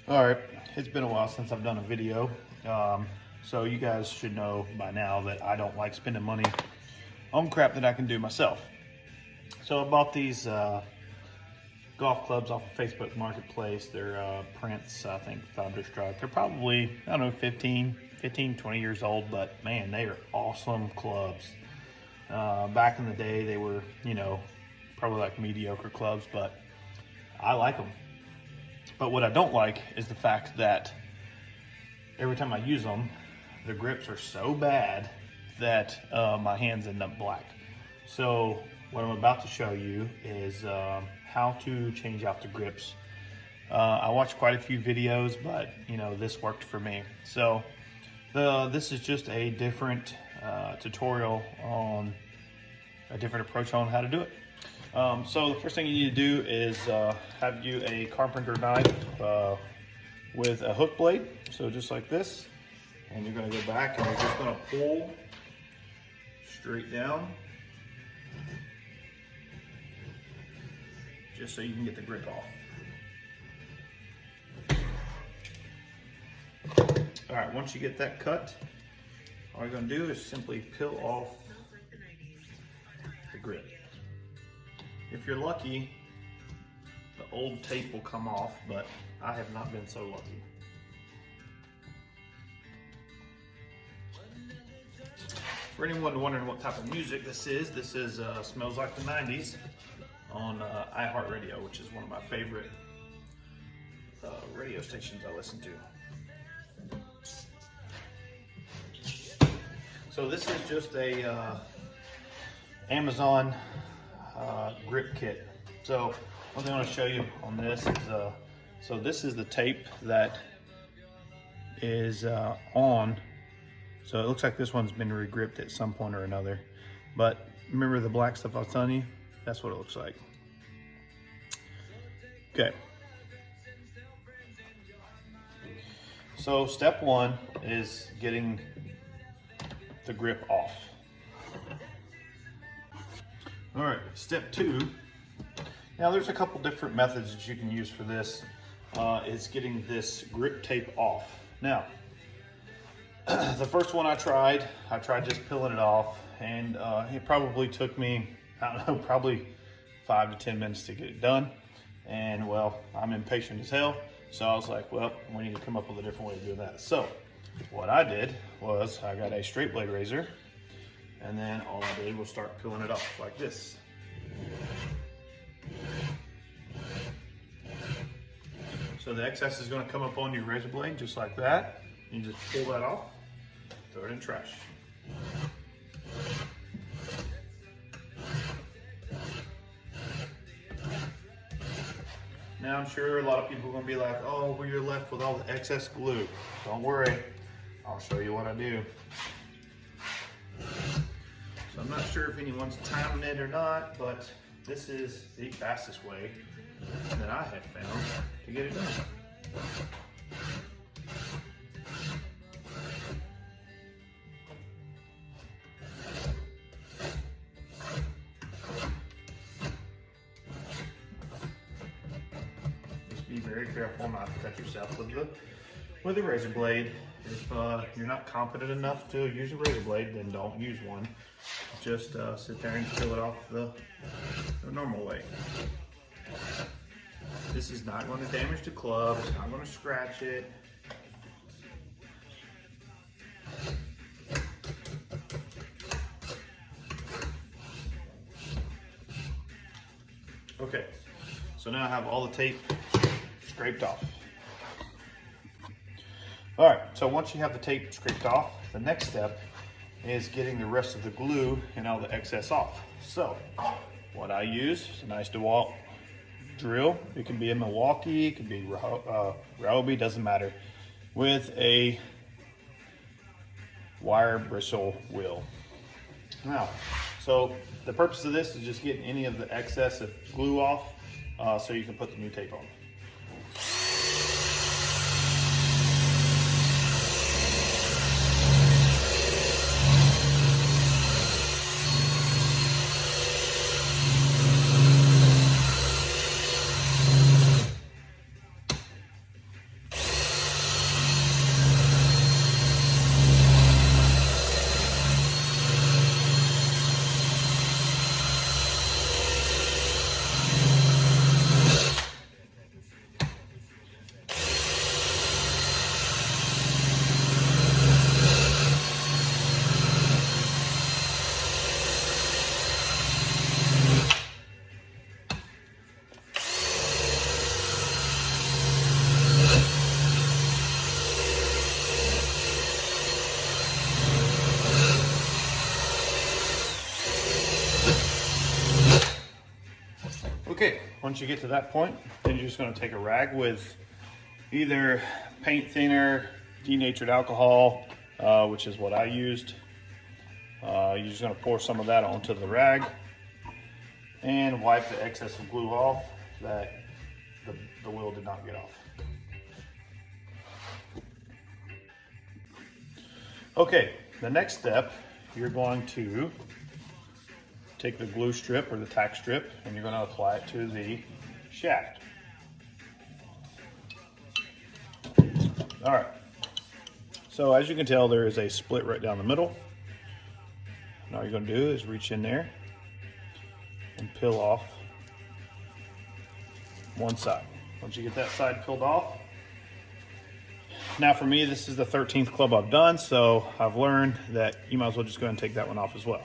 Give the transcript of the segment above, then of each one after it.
All right, it's been a while since I've done a video. So you guys should know by now that I don't like spending money on crap that I can do myself. So I bought these golf clubs off of Facebook Marketplace. They're Prince, I think, Thunderstruck. They're probably, I don't know, 15, 20 years old, but man, they are awesome clubs. Back in the day, they were, probably like mediocre clubs, but I like them. But what I don't like is the fact that every time I use them, the grips are so bad that my hands end up black. So what I'm about to show you is how to change out the grips. I watched quite a few videos, but this worked for me. So this is just a different tutorial on a different approach on how to do it. So the first thing you need to do is have you a carpenter knife with a hook blade. So just like this, and you're going to go back and you're just going to pull straight down, just so you can get the grip off. All right, once you get that cut, all you're going to do is simply peel off the grip. If you're lucky, the old tape will come off, but I have not been so lucky. For anyone wondering what type of music this is Smells Like the 90s on iHeartRadio, which is one of my favorite radio stations I listen to. So this is just a Amazon grip kit. So one thing I want to show you on this is so this is the tape that is on. So it looks like this one's been re-gripped at some point or another, but remember the black stuff I was telling you? That's what it looks like. Okay, so step one is getting the grip off. All right, step two. Now there's a couple different methods that you can use for this. Is getting this grip tape off. Now, the first one I tried just peeling it off, and it probably took me, I don't know, probably 5 to 10 minutes to get it done. And well, I'm impatient as hell, so I was like, well, we need to come up with a different way of doing that. So what I did was I got a straight blade razor, and then all I did was start peeling it off like this. So the excess is going to come up on your razor blade just like that. You just pull that off, throw it in trash. Now I'm sure a lot of people are going to be like, oh, well, you're left with all the excess glue. Don't worry, I'll show you what I do. So I'm not sure if anyone's timing it or not, but this is the fastest way that I have found to get it done. Just be very careful not to cut yourself with the razor blade. If you're not competent enough to use a razor blade, then don't use one. Just sit there and peel it off the normal way. This is not going to damage the club. It's not going to scratch it. Okay, so now I have all the tape scraped off. All right, so once you have the tape scraped off, the next step is getting the rest of the glue and all the excess off. So what I use is a nice DeWalt drill. It can be a Milwaukee, it can be Ryobi, doesn't matter, with a wire bristle wheel. Now, so the purpose of this is just getting any of the excess of glue off so you can put the new tape on. once you get to that point, then you're just going to take a rag with either paint thinner, denatured alcohol, which is what I used. You're just going to pour some of that onto the rag and wipe the excess of glue off that the wheel did not get off. Okay, the next step, you're going to take the glue strip or the tack strip and you're going to apply it to the shaft. All right, so as you can tell, there is a split right down the middle. And all you're going to do is reach in there and peel off one side. Once you get that side peeled off, now for me, this is the 13th club I've done, so I've learned that you might as well just go ahead and take that one off as well.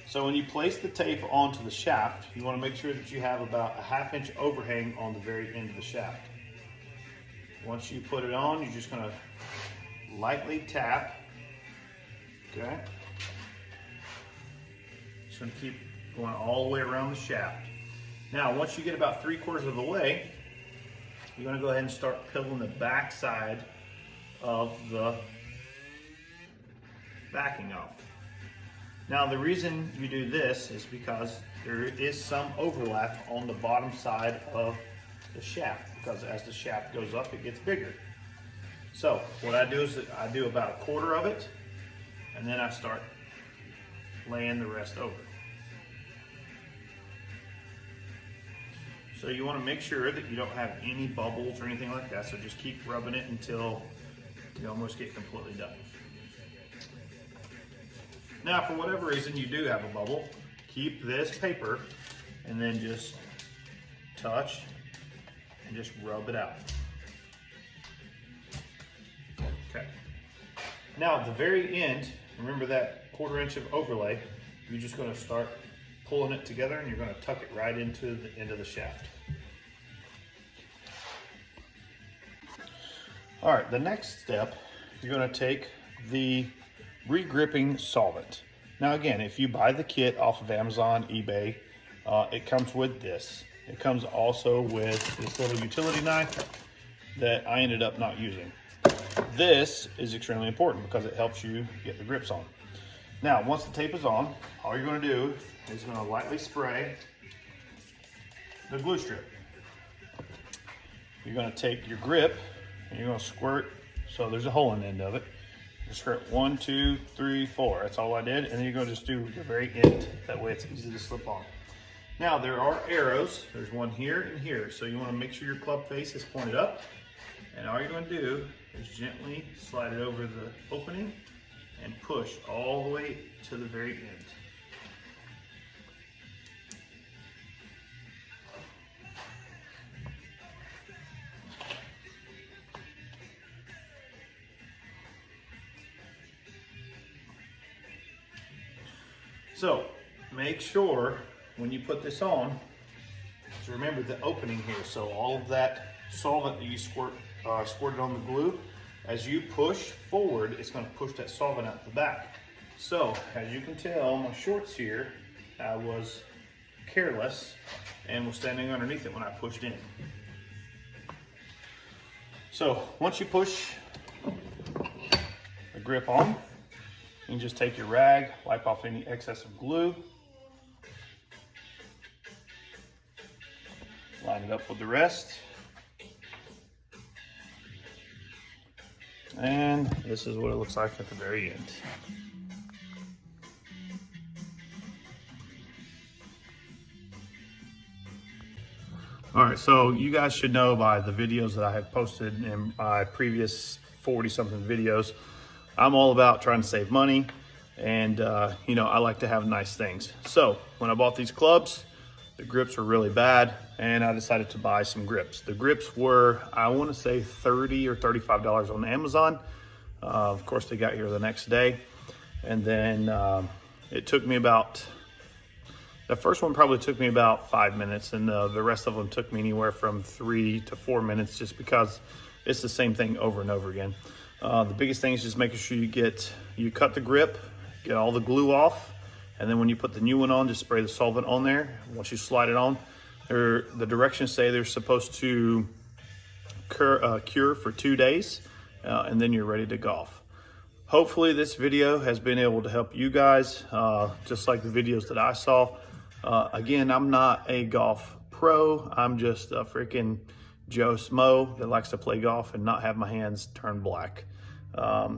So when you place the tape onto the shaft, you want to make sure that you have about a 1/2 inch overhang on the very end of the shaft. Once you put it on, you're just going to lightly tap, okay? Just going to keep going all the way around the shaft. Now, once you get about 3/4 of the way, you're going to go ahead and start peeling the back side of the backing off. Now, the reason you do this is because there is some overlap on the bottom side of the shaft, because as the shaft goes up, it gets bigger. So what I do is I do about 1/4 of it, and then I start laying the rest over. So you want to make sure that you don't have any bubbles or anything like that, so just keep rubbing it until you almost get completely done. Now, for whatever reason you do have a bubble, keep this paper and then just touch and just rub it out. Okay. Now, at the very end, remember that 1/4 inch of overlay, you're just going to start pulling it together and you're going to tuck it right into the end of the shaft. All right, the next step, you're going to take the re-gripping solvent. Now again, if you buy the kit off of Amazon, eBay, it comes with this. It comes also with this little utility knife that I ended up not using. This is extremely important because it helps you get the grips on. Now, once the tape is on, all you're going to do is going to lightly spray the glue strip. You're going to take your grip and you're going to squirt, so there's a hole in the end of it. You squirt 1, 2, 3, 4. That's all I did. And then you're going to just do the very end. That way it's easy to slip on. Now, there are arrows. There's one here and here. So you want to make sure your club face is pointed up. And all you're going to do is gently slide it over the opening and push all the way to the very end. So make sure when you put this on to remember the opening here. So all of that solvent that you squirted on the glue, as you push forward, it's going to push that solvent out the back. So as you can tell, my shorts here, I was careless and was standing underneath it when I pushed in. So once you push the grip on, you can just take your rag, wipe off any excess of glue, line it up with the rest, and this is what it looks like at the very end. All right, so you guys should know by the videos that I have posted in my previous 40-something videos, I'm all about trying to save money, and you know, I like to have nice things. So when I bought these clubs, the grips were really bad, and I decided to buy some grips. The grips were, I want to say, $30 or $35 on Amazon. Of course, they got here the next day, and then it took me about, the first one probably took me about 5 minutes, and the rest of them took me anywhere from 3 to 4 minutes, just because it's the same thing over and over again. The biggest thing is just making sure you cut the grip, get all the glue off, And then when you put the new one on, just spray the solvent on there. Once you slide it on, the directions say they're supposed to cure for 2 days, and then you're ready to golf. Hopefully this video has been able to help you guys, just like the videos that I saw. Again, I'm not a golf pro. I'm just a freaking Joe Smo that likes to play golf and not have my hands turn black.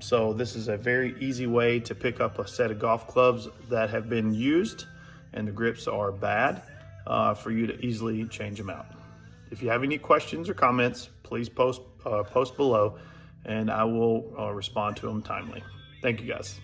So this is a very easy way to pick up a set of golf clubs that have been used and the grips are bad, for you to easily change them out. If you have any questions or comments, please post below and I will respond to them timely. Thank you guys.